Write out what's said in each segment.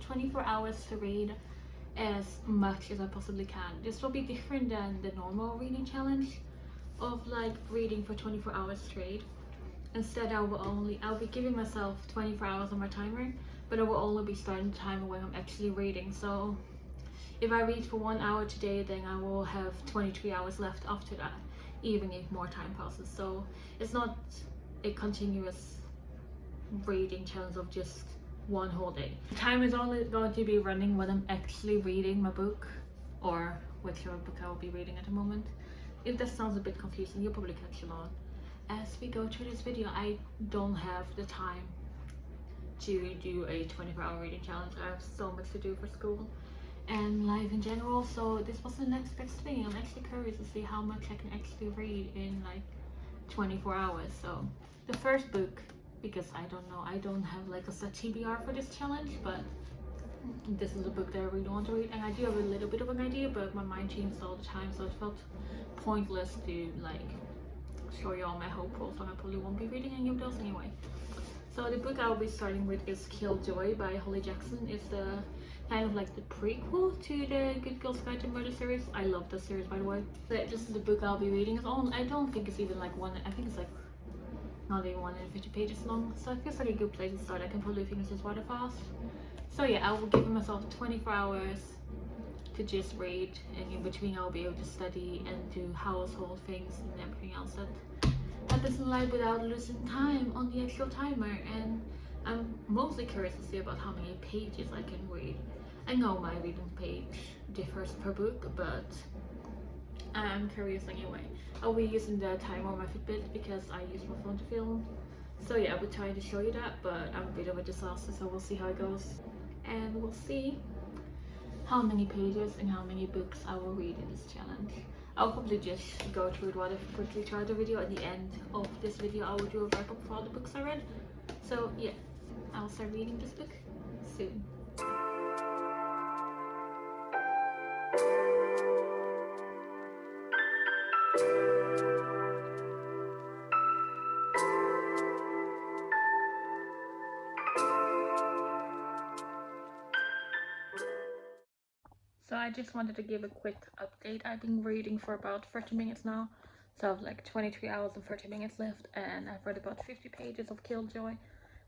24 hours to read as much as I possibly can. This will be different than the normal reading challenge of like reading for 24 hours straight. Instead, I'll be giving myself 24 hours on my timer, but I will only be starting the timer when I'm actually reading. So if I read for 1 hour today, then I will have 23 hours left after that, even if more time passes. So it's not a continuous reading challenge of just one whole day. The time is only going to be running when I'm actually reading my book, or whichever book I will be reading at the moment. If that sounds a bit confusing, you'll probably catch on. As we go through this video, I don't have the time to do a 24-hour reading challenge. I have so much to do for school and life in general, so this was the next best thing. I'm actually curious to see how much I can actually read in like 24 hours. So the first book, because I don't have like a set TBR for this challenge, but this is a book that I really want to read, and I do have a little bit of an idea, but my mind changes all the time, so it felt pointless to like show you all my hopefuls, so I probably won't be reading any of those anyway. So the book I'll be starting with is Killjoy by Holly Jackson. It's the kind of like the prequel to the Good Girls Guide to Murder series. I love this series, by the way. But this is the book I'll be reading. I don't think it's even like I think it's like not even 150 pages long, so it feels like a good place to start. I can probably finish this rather fast. So yeah, I will give myself 24 hours to just read, and in between I'll be able to study and do household things and everything else that happens in life without losing time on the actual timer. And I'm mostly curious to see about how many pages I can read. I know my reading page differs per book, but I'm curious anyway. I'll be using the timer on my Fitbit because I use my phone to film. So yeah, I'll be trying to show you that, but I'm a bit of a disaster, so we'll see how it goes. And we'll see how many pages and how many books I will read in this challenge. I'll probably just go through it rather quickly throughout the video. At the end of this video, I will do a wrap up for all the books I read. So yeah, I'll start reading this book soon. So I just wanted to give a quick update. I've been reading for about 30 minutes now. So I have like 23 hours and 30 minutes left, and I've read about 50 pages of Killjoy,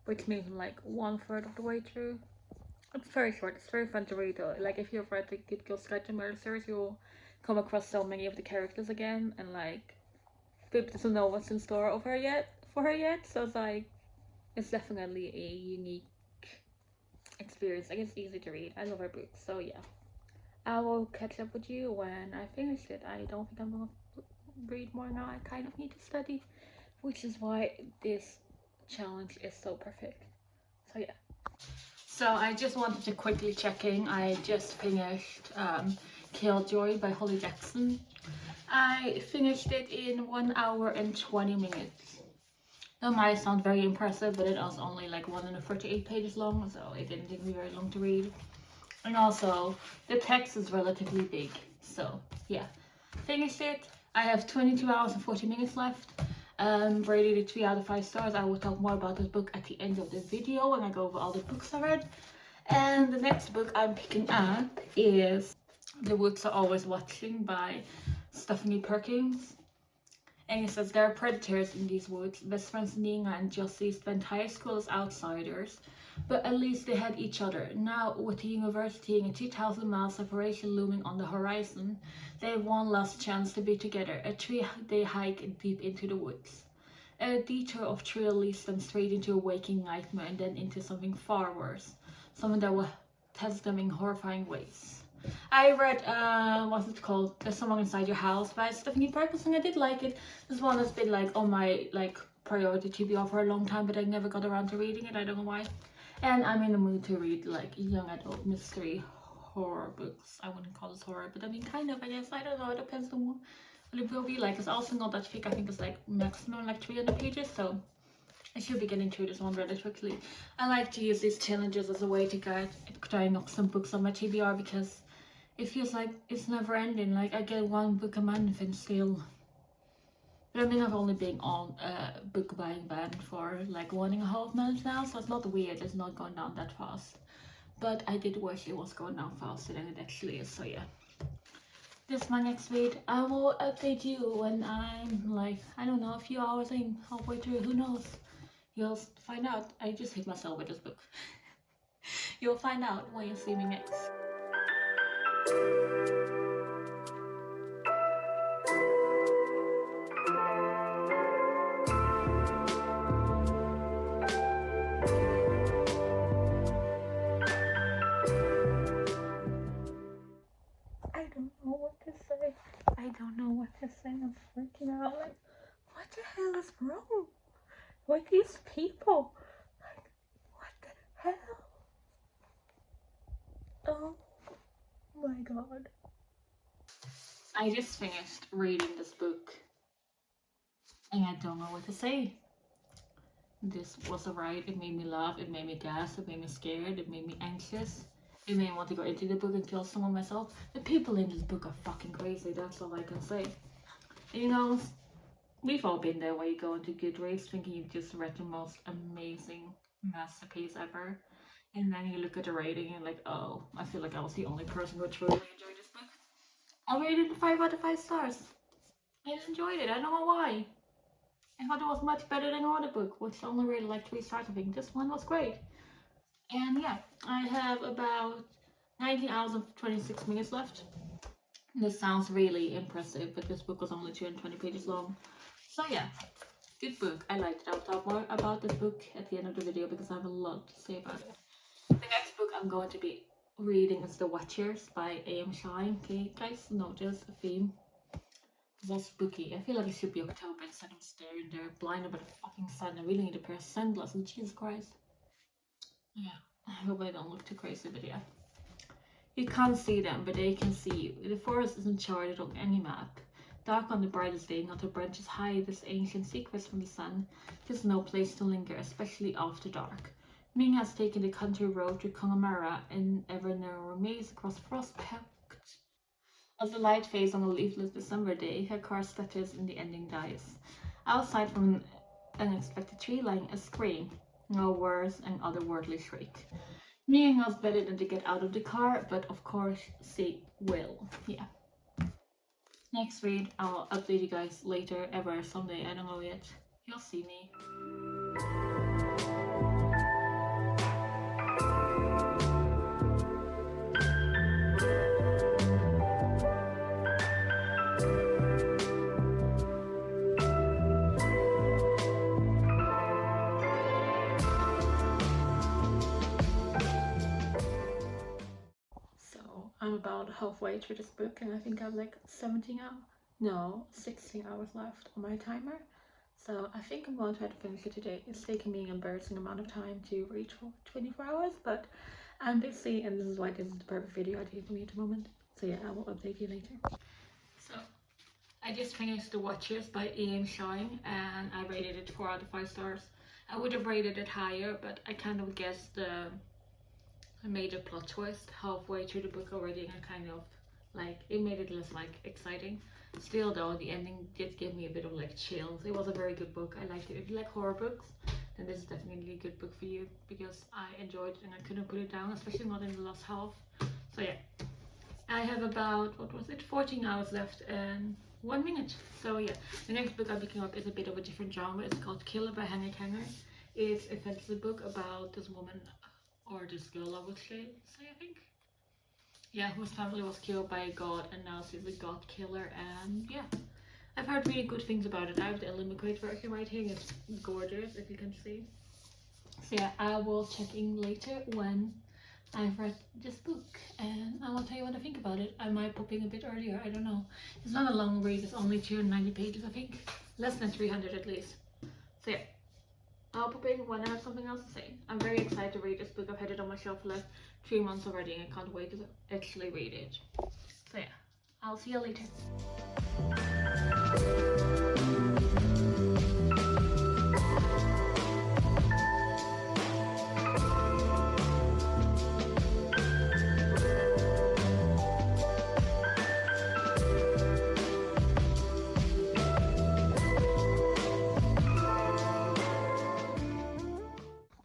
which means I'm like 1/3 of the way through. It's very short, it's very fun to read though. Like if you've read the Good Girls Guide to Murder series, you'll come across so many of the characters again, and like Pip doesn't know what's in store for her yet, so it's like, it's definitely a unique experience. Like it's easy to read. I love her books, so yeah. I will catch up with you when I finish it. I don't think I'm gonna read more now. I kind of need to study, which is why this challenge is so perfect. So yeah. So I just wanted to quickly check in. I just finished Killjoy by Holly Jackson. I finished it in 1 hour and 20 minutes. That might sound very impressive, but it was only like 138 pages long, so it didn't take me very long to read. And also, the text is relatively big, so yeah. Finished it. I have 22 hours and 40 minutes left. Rated it 3 out of 5 stars. I will talk more about this book at the end of the video when I go over all the books I read. And the next book I'm picking up is The Woods Are Always Watching by Stephanie Perkins. And it says there are predators in these woods. Best friends Nina and Josie spent high school as outsiders, but at least they had each other. Now, with the university and a 2,000-mile separation looming on the horizon, they have one last chance to be together. A 3-day hike deep into the woods. A detour of trail leads them straight into a waking nightmare and then into something far worse. Something that will test them in horrifying ways. I read, what's it called? There's Someone Inside Your House by Stephanie Perkins, and I did like it. This one has been like on my priority TBR for a long time, but I never got around to reading it. I don't know why. And I'm in the mood to read like young adult mystery horror books. I wouldn't call this horror, but I mean kind of, I guess. I don't know, it depends on what it will be like. It's also not that thick. I think it's like maximum like 300 pages, so I should be getting through this one rather quickly. I like to use these challenges as a way to try and knock some books on my TBR, because it feels like it's never ending. Like I get one book a month and still. But I mean, I've only been on a book buying ban for like 1.5 months now, so it's not weird. It's not going down that fast. but I did wish it was going down faster than it actually is. So yeah, this is my next read. I will update you when I'm like, I don't know, a few hours in, halfway through, who knows. You'll find out. I just hit myself with this book. You'll find out when you see me next. I don't know what to say. I don't know what to say. I'm freaking out. Like, what the hell is wrong with these people? Like, what the hell? Oh my god. I just finished reading this book and I don't know what to say. This was a ride. It made me laugh, it made me gasp, it made me scared, it made me anxious. It made me want to go into the book and kill someone myself. The people in this book are fucking crazy, that's all I can say. You know, we've all been there where you go into Goodreads thinking you've just read the most amazing masterpiece ever. And then you look at the rating and like, oh, I feel like I was the only person who truly enjoyed this book. I rated it 5 out of 5 stars. I enjoyed it, I don't know why. I thought it was much better than another book, which only rated like 3 stars I think. This one was great. And yeah, I have about 19 hours and 26 minutes left. This sounds really impressive, but this book was only 220 pages long. So yeah, good book. I liked it. I'll talk more about this book at the end of the video because I have a lot to say about it. The next book I'm going to be reading is The Watchers by A.M. Shine. Okay, guys, notice a theme. It's all spooky. I feel like it should be October instead of staring there blinded by the fucking sun. I really need a pair of sunglasses. Jesus Christ. Yeah, I hope I don't look too crazy, but yeah. You can't see them, but they can see you. The forest isn't charted on any map. Dark on the brightest day, not the branches hide this ancient secrets from the sun. Just no place to linger, especially after dark. Ming has taken the country road to Connemara, an ever narrower maze across frost-packed. As the light fades on a leafless December day, her car stutters and the ending dies. Outside from an unexpected tree line, a scream. No words, an otherworldly shriek. Ming knows better than to get out of the car, but of course she will. Yeah. Next read, I'll update you guys later, ever, someday, I don't know yet. You'll see me. I'm about halfway through this book and I think I have like 16 hours left on my timer. So I think I'm going to try to finish it today. It's taking me an embarrassing amount of time to reach for 24 hours, but I'm busy and this is why this is the perfect video idea for me at the moment. So yeah, I will update you later. So I just finished The Watchers by A.M. Shine and I rated it 4 out of 5 stars. I would have rated it higher, but I kind of guessed the major plot twist halfway through the book already, and I kind of like it made it less like exciting. Still though, the ending did give me a bit of like chills. It was a very good book. I liked it. If you like horror books, then this is definitely a good book for you because I enjoyed it and I couldn't put it down, especially not in the last half. So yeah, I have about 14 hours left and 1 minute. So yeah, the next book I'm picking up is a bit of a different genre. It's called Killer by Hannah Hanger. It's a fantasy book about this woman, or this girl I would say I think. Yeah, whose family was killed by a god and now she's a god killer, and yeah. I've heard really good things about it. I have the illuminated version right here. It's gorgeous if you can see. So yeah, I will check in later when I've read this book and I will tell you what I think about it. I might pop in a bit earlier, I don't know. It's not a long read, it's only 290 pages I think. Less than 300 at least. So yeah, I'll pop in when I have something else to say. I'm very excited to read this book. I've had it on my shelf for like 3 months already and I can't wait to actually read it. So yeah, I'll see you later.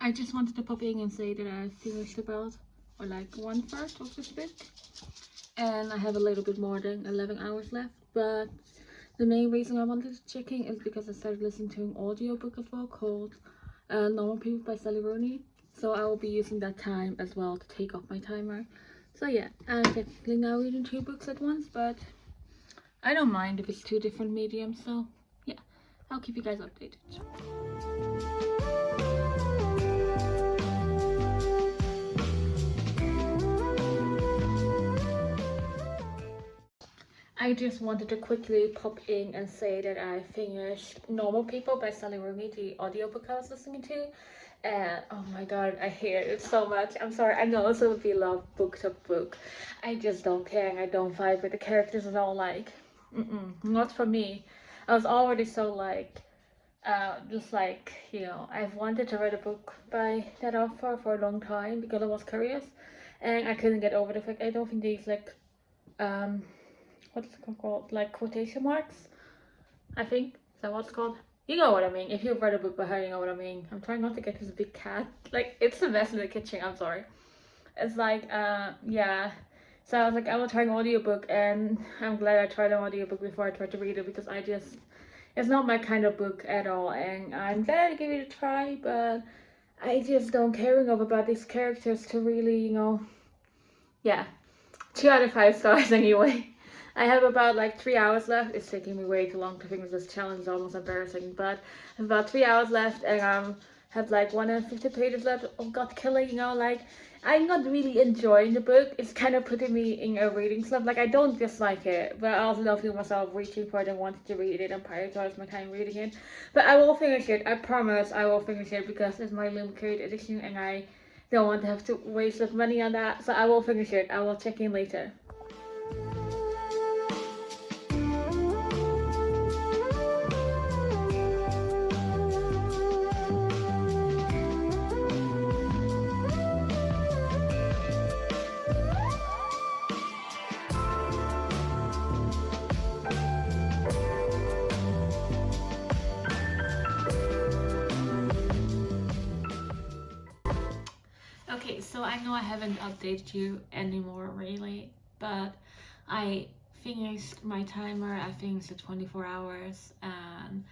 I just wanted to pop in and say that I finished about or like 1/3 of this book, and I have a little bit more than 11 hours left. But the main reason I wanted to check in is because I started listening to an audiobook as well called Normal People by Sally Rooney. So I will be using that time as well to take off my timer. So yeah, I'm technically now reading 2 books at once, but I don't mind if it's 2 different mediums. So yeah, I'll keep you guys updated. I just wanted to quickly pop in and say that I finished Normal People by Sally Rooney, the audiobook I was listening to. And oh my god, I hate it so much. I'm sorry, I know some of you love BookTok book. I just don't care, and I don't vibe with the characters at all. Like, not for me. I was already so like, just like, you know, I've wanted to read a book by that author for a long time because I was curious, and I couldn't get over the fact I don't think these like, what is it called? Like quotation marks? I think. Is that what it's called? You know what I mean. If you've read a book by her, you know what I mean. I'm trying not to get this big cat. Like, it's a mess in the kitchen. I'm sorry. It's like, yeah. So I was like, I will try an audiobook, and I'm glad I tried an audiobook before I tried to read it, because I just, it's not my kind of book at all, and I'm glad I gave it a try, but I just don't care enough about these characters to really, you know, yeah. 2 out of 5 stars anyway. I have about like 3 hours left. It's taking me way too long to finish this challenge. It's almost embarrassing, but I have about 3 hours left, and have like 150 pages left of God Killing. You know, like, I'm not really enjoying the book. It's kind of putting me in a reading slump. Like, I don't dislike it, but I also don't feel myself reaching for it and wanting to read it and prioritize my time reading it. But I will finish it. I promise I will finish it, because it's my limited edition, and I don't want to have to waste money on that. So I will finish it. I will check in later. Okay, so I know I haven't updated you anymore really, but I finished my timer. I finished the 24 hours, and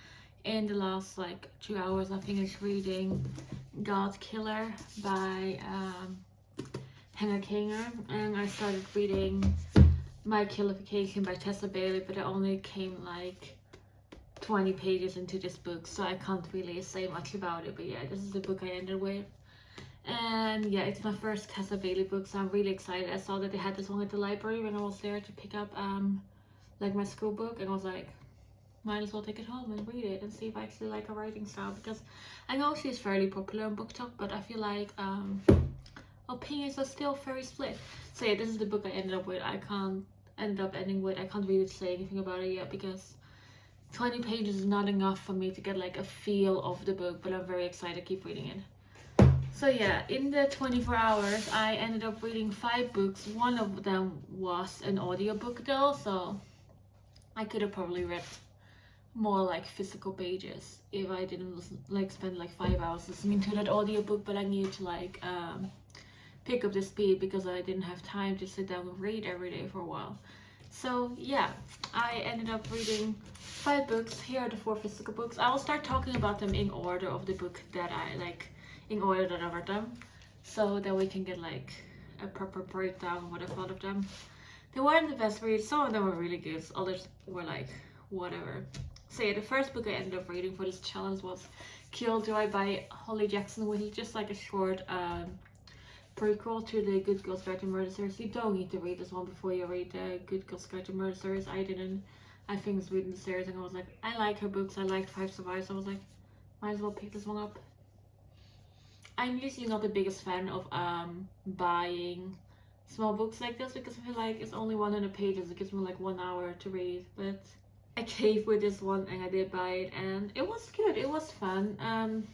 in the last like 2 hours I finished reading God Killer by Hannah Kanger, and I started reading My Killification by Tessa Bailey, but I only came like 20 pages into this book, so I can't really say much about it. But yeah, this is the book I ended with. And yeah, it's my first Tessa Bailey book, so I'm really excited. I saw that they had this one at the library when I was there to pick up like my school book, and I was like, might as well take it home and read it and see if I actually like her writing style, because I know she's fairly popular on BookTok, but I feel like opinions are still very split. So yeah, this is the book I ended up with. I can't really say anything about it yet, because 20 pages is not enough for me to get like a feel of the book, but I'm very excited to keep reading it. So yeah, in the 24 hours, I ended up reading 5 books. One of them was an audiobook though, so I could have probably read more like physical pages if I didn't spend like 5 hours listening to that audiobook, but I needed to like pick up the speed because I didn't have time to sit down and read every day for a while. So yeah, I ended up reading 5 books. Here are the 4 physical books. I will start talking about them in order of the book that I like, in order that I read them, so that we can get like a proper breakdown of what I thought of them. They weren't the best reads. Some of them were really good, others were like whatever. So yeah, the first book I ended up reading for this challenge was Killjoy by Holly Jackson, which is just like a short prequel to the Good Girls Guide to Murder series. You don't need to read this one before you read the Good Girls Guide to Murder series. I didn't. I finished reading the series and I was like, I like her books. I liked Five Survives. So I was like, might as well pick this one up. I'm usually not the biggest fan of buying small books like this, because I feel like it's only 100 pages. It gives me like 1 hour to read, but I caved with this one and I did buy it, and it was good. It was fun.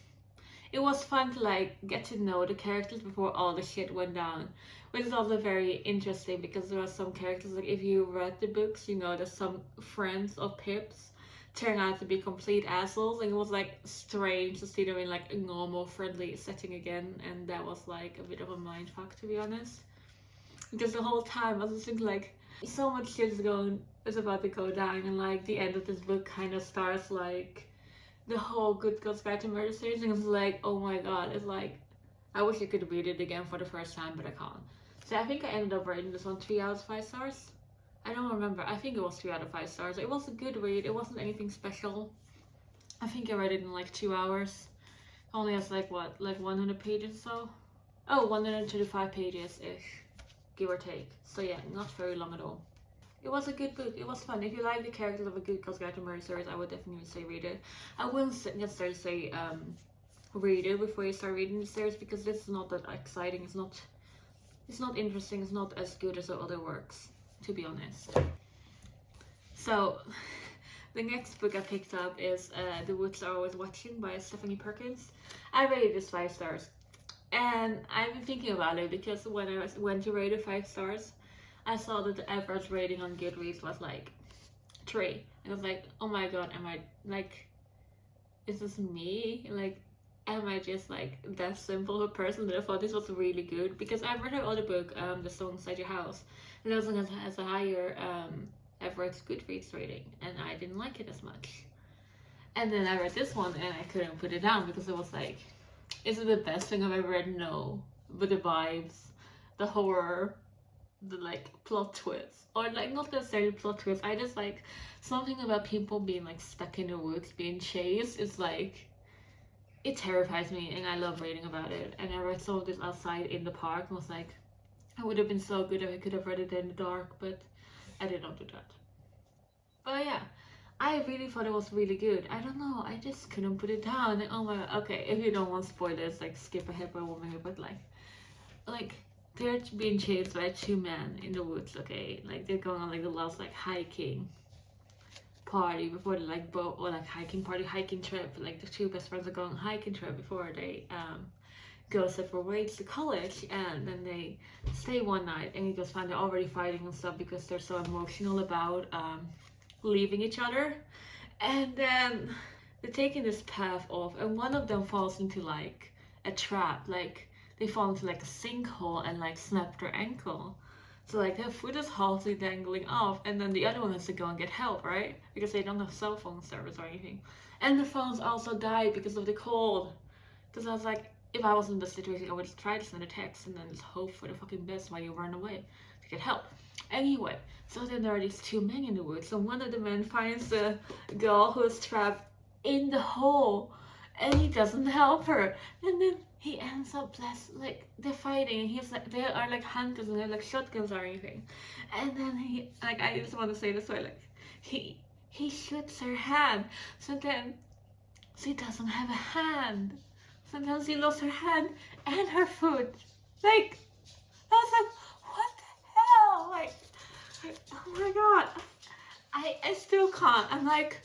It was fun to like get to know the characters before all the shit went down, which is also very interesting, because there are some characters, like if you read the books, you know, there's some friends of Pip's turn out to be complete assholes, and it was like strange to see them in like a normal friendly setting again, and that was like a bit of a mindfuck, to be honest, because the whole time I was just thinking like so much shit is about to go down, and like the end of this book kind of starts like the whole Good Girls Guide to Murder series, and it's like, oh my god, it's like I wish I could read it again for the first time, but I can't. So I think I ended up rating this one 3 out of 5 stars. I don't remember. I think it was 3 out of 5 stars. It was a good read. It wasn't anything special. I think I read it in like 2 hours. It only has like what, like 100 pages or so? Oh, 135 pages-ish, give or take. So yeah, not very long at all. It was a good book. It was fun. If you like the characters of a Good Girls Guide to Murder series, I would definitely say read it. I wouldn't necessarily say read it before you start reading the series, because this is not that exciting. It's not interesting. It's not as good as the other works, to be honest. So the next book I picked up is The Woods Are Always Watching by Stephanie Perkins. I rated this 5 stars, and I've been thinking about it because when I went to rate it 5 stars, I saw that the average rating on Goodreads was like 3, and I was like, oh my god, am I like, is this me? Like, am I just like that simple of a person that I thought this was really good? Because I've read her other book, The Song Inside Your House, and that one has a higher average Goodreads rating, and I didn't like it as much. And then I read this one and I couldn't put it down because it was like, is it the best thing I've ever read? No. But the vibes, the horror, the like plot twist, or like not necessarily plot twist, I just like something about people being like stuck in the woods being chased. It's like, it terrifies me, and I love reading about it. And I read some of this outside in the park and was like, it would have been so good if I could have read it in the dark, but I did not do that. But yeah, I really thought it was really good. I don't know, I just couldn't put it down. And oh my god, okay, if you don't want spoilers, like skip ahead by 1 minute, but like they're being chased by 2 men in the woods, okay? Like they're going on like the last like hiking party before the like boat, or like hiking trip. Like the 2 best friends are going hiking trip before they go separate ways to college, and then they stay one night, and you just find they're already fighting and stuff because they're so emotional about leaving each other. And then they're taking this path off, and one of them falls into like a trap, like they fall into like a sinkhole and like snap their ankle. So like their foot is halfly dangling off, and then the other one has to go and get help, right? Because they don't have cell phone service or anything. And the phones also died because of the cold. Because I was like, if I was in this situation, I would try to send a text and then just hope for the fucking best while you run away to get help. Anyway, so then there are these 2 men in the woods. So one of the men finds the girl who is trapped in the hole, and he doesn't help her. And then he ends up like they're fighting, and he's like, they are like hunters and they have like shotguns or anything. And then he, like, I just want to say this way, like he shoots her hand. So then she doesn't have a hand. Sometimes she lost her hand and her foot. Like, I was like, what the hell? Like, oh my god. I still can't. I'm like,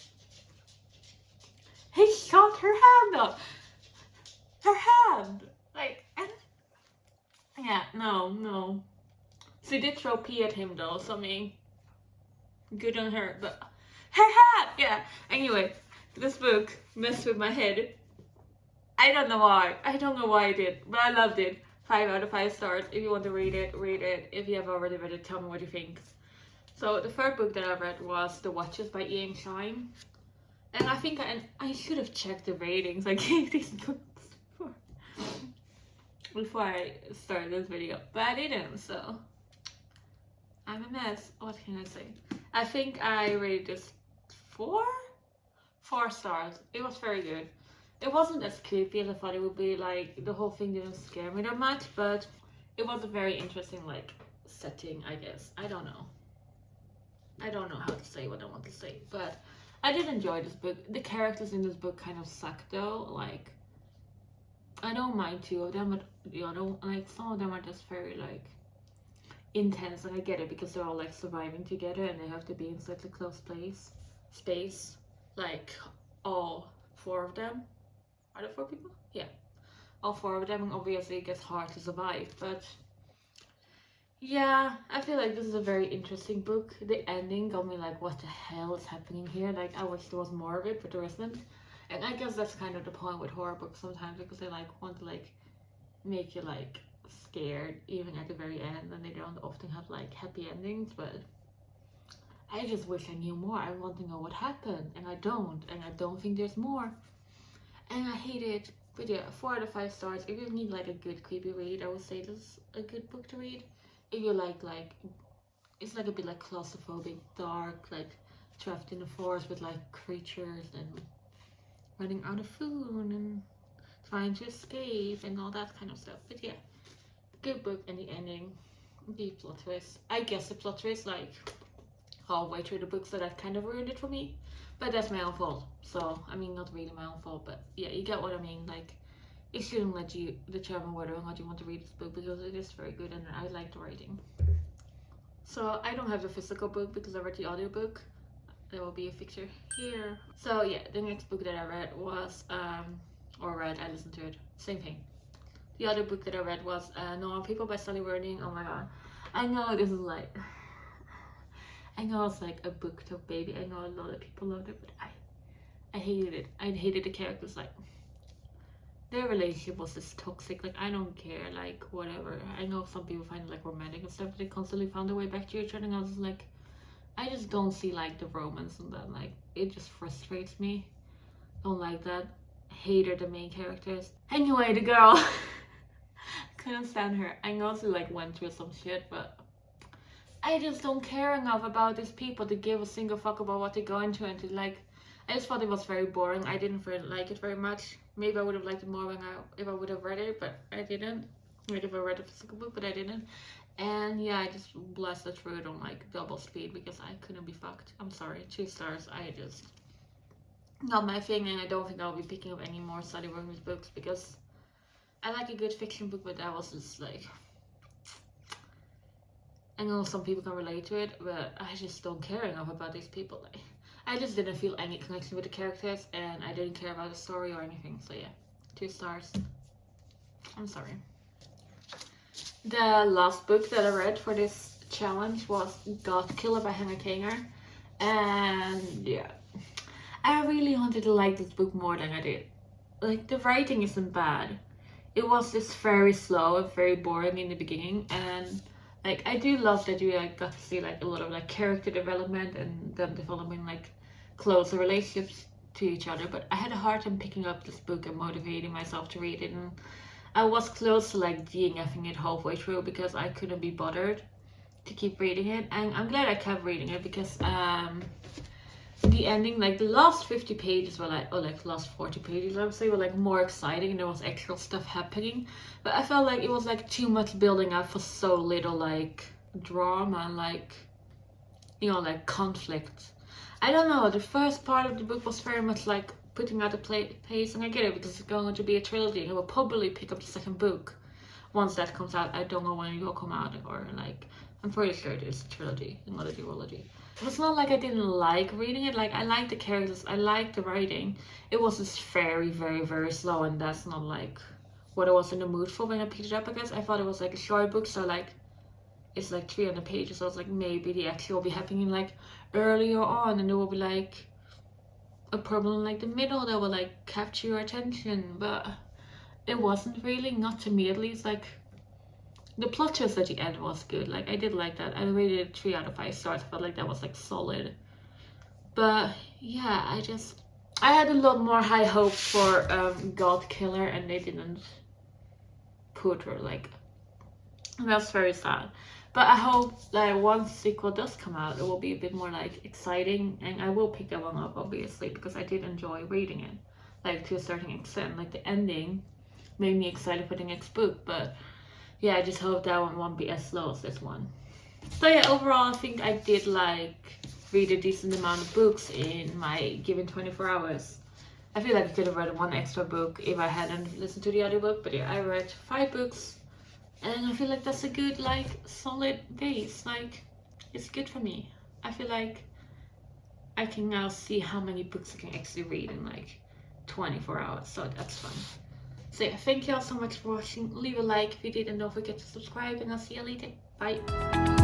he shot her hand off. Her hand. Like, and yeah, no. She did throw pee at him though, so I mean, good on her. But her hand, yeah. Anyway, this book messed with my head. I don't know why I did, but I loved it. 5 out of 5 stars. If you want to read it, read it. If you have already read it, tell me what you think. So the third book that I read was The Watches by Ian Shine. And I think I should have checked the ratings I gave these books before I started this video, but I didn't, so I'm a mess. What can I say? I think I rated this 4 stars. It was very good. It wasn't as creepy as I thought it would be. Like, the whole thing didn't scare me that much, but it was a very interesting like setting, I guess. I don't know how to say what I want to say, but I did enjoy this book. The characters in this book kind of suck though. Like, I don't mind 2 of them, but the other, like, some of them are just very like intense, and I get it because they're all like surviving together and they have to be in such a close space, like all 4 of them. Are there 4 people? Yeah, all 4 of them, and obviously it gets hard to survive, but Yeah, I feel like this is a very interesting book. The ending got me like, what the hell is happening here? Like, I wish there was more of it, but there isn't. And I guess that's kind of the point with horror books sometimes, because they like want to like make you like scared even at the very end, and they don't often have like happy endings. But I just wish I knew more. I want to know what happened, and I don't think there's more. And I hate it. But yeah, 4 out of 5 stars. If you need like a good creepy read, I would say this is a good book to read. If you like it's like a bit like claustrophobic, dark, like trapped in the forest with like creatures and running out of food and trying to escape and all that kind of stuff. But yeah, good book. And the ending, the plot twist. I guess the plot twist like halfway through the book, so that kind of ruined it for me. But that's my own fault. So I mean, not really my own fault, but yeah, you get what I mean. Like, it shouldn't let you determine whether or not you want to read this book, because it is very good and I like the writing. So I don't have the physical book because I read the audiobook. There will be a picture here. So yeah, the next book that I read was I listened to it. Same thing. The other book that I read was Normal People by Sally Rooney. Oh my god. I know this is like I know it's like a booktube baby. I know a lot of people loved it, but I hated it. I hated the characters. Like, their relationship was just toxic. Like, I don't care. Like, whatever. I know some people find it like romantic and stuff, but they constantly found their way back to each other, and I was just like, I just don't see like the romance in that. Like, it just frustrates me. Don't like that. Hated the main characters. Anyway, the girl. Couldn't stand her. I know she like went through some shit, but I just don't care enough about these people to give a single fuck about what they go into, and to like, I just thought it was very boring. I didn't really like it very much. Maybe I would have liked it more if I would have read it, but I didn't. Like, if I read a physical book, but I didn't. And yeah, I just blasted through it on like double speed because I couldn't be fucked. I'm sorry, 2 stars. I just not my thing, and I don't think I'll be picking up any more Sally Rooney's books, because I like a good fiction book, but that was just like, I know some people can relate to it, but I just don't care enough about these people. Like, I just didn't feel any connection with the characters, and I didn't care about the story or anything. So yeah, 2 stars. I'm sorry. The last book that I read for this challenge was God Killer by Hannah Kanger, and yeah, I really wanted to like this book more than I did. Like, the writing isn't bad. It was just very slow and very boring in the beginning, and like, I do love that you like got to see like a lot of like character development and them developing like closer relationships to each other. But I had a hard time picking up this book and motivating myself to read it, and I was close to like DNFing it halfway through because I couldn't be bothered to keep reading it. And I'm glad I kept reading it, because the ending, like the last 50 pages were like, or like last 40 pages I would say, were like more exciting and there was actual stuff happening. But I felt like it was like too much building up for so little like drama and like, you know, like conflict. I don't know, the first part of the book was very much like putting out the pace, and I get it because it's going to be a trilogy, and it will probably pick up the second book once that comes out. I don't know when it will come out, or like, I'm pretty sure it is a trilogy and not a duology. It's not like I didn't like reading it. Like, I like the characters, I like the writing. It was just very, very, very slow, and that's not like what I was in the mood for when I picked it up. I guess I thought it was like a short book, so like it's like 300 pages. So I was like, maybe the action will be happening like earlier on, and there will be like a problem in like the middle that will like capture your attention. But it wasn't really, not to me at least. Like, the plot twist at the end was good. Like, I did like that. I rated it 3 out of 5 stars. I felt like that was like solid. But yeah, I had a lot more high hopes for God Killer, and they didn't put her like, that's very sad. But I hope that once sequel does come out, it will be a bit more like exciting, and I will pick that one up obviously because I did enjoy reading it, like to a certain extent. Like, the ending made me excited for the next book, but yeah, I just hope that one won't be as slow as this one. So yeah, overall I think I did like read a decent amount of books in my given 24 hours. I feel like I could have read one extra book if I hadn't listened to the audiobook, but yeah, I read 5 books, and I feel like that's a good like solid base. Like, it's good for me. I feel like I can now see how many books I can actually read in like 24 hours, so that's fun. So yeah, thank you all so much for watching. Leave a like if you did, and don't forget to subscribe, and I'll see you later. Bye.